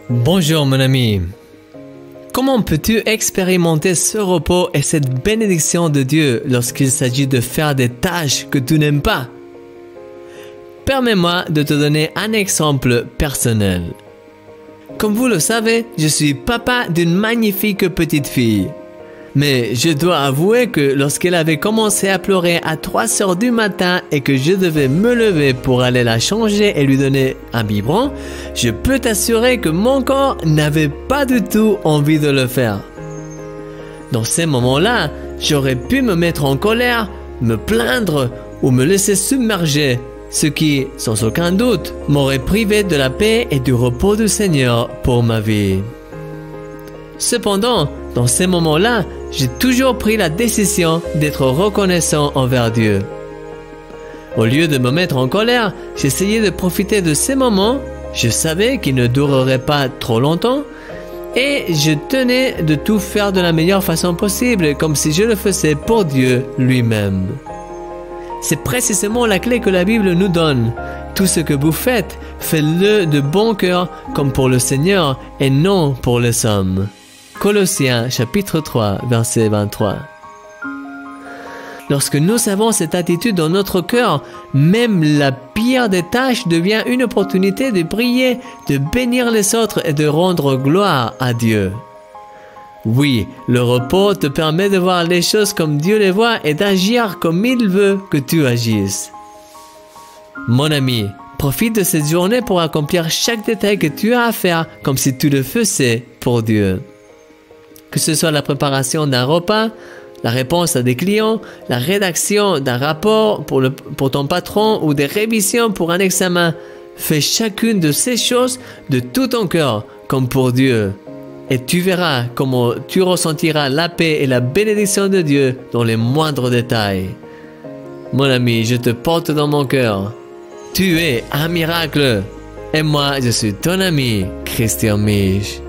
Bonjour mon ami. Comment peux-tu expérimenter ce repos et cette bénédiction de Dieu lorsqu'il s'agit de faire des tâches que tu n'aimes pas? Permets-moi de te donner un exemple personnel. Comme vous le savez, je suis papa d'une magnifique petite fille. Mais je dois avouer que lorsqu'elle avait commencé à pleurer à 3 heures du matin et que je devais me lever pour aller la changer et lui donner un biberon, je peux t'assurer que mon corps n'avait pas du tout envie de le faire. Dans ces moments-là, j'aurais pu me mettre en colère, me plaindre ou me laisser submerger, ce qui, sans aucun doute, m'aurait privé de la paix et du repos du Seigneur pour ma vie. Cependant, dans ces moments-là, j'ai toujours pris la décision d'être reconnaissant envers Dieu. Au lieu de me mettre en colère, j'essayais de profiter de ces moments. Je savais qu'ils ne dureraient pas trop longtemps et je tenais de tout faire de la meilleure façon possible, comme si je le faisais pour Dieu lui-même. C'est précisément la clé que la Bible nous donne. Tout ce que vous faites, faites-le de bon cœur comme pour le Seigneur et non pour les hommes. Colossiens chapitre 3, verset 23. Lorsque nous avons cette attitude dans notre cœur, même la pire des tâches devient une opportunité de prier, de bénir les autres et de rendre gloire à Dieu. Oui, le repos te permet de voir les choses comme Dieu les voit et d'agir comme il veut que tu agisses. Mon ami, profite de cette journée pour accomplir chaque détail que tu as à faire comme si tu le faisais pour Dieu. Que ce soit la préparation d'un repas, la réponse à des clients, la rédaction d'un rapport pour ton patron ou des révisions pour un examen, fais chacune de ces choses de tout ton cœur comme pour Dieu. Et tu verras comment tu ressentiras la paix et la bénédiction de Dieu dans les moindres détails. Mon ami, je te porte dans mon cœur. Tu es un miracle. Et moi, je suis ton ami, Christian Mich.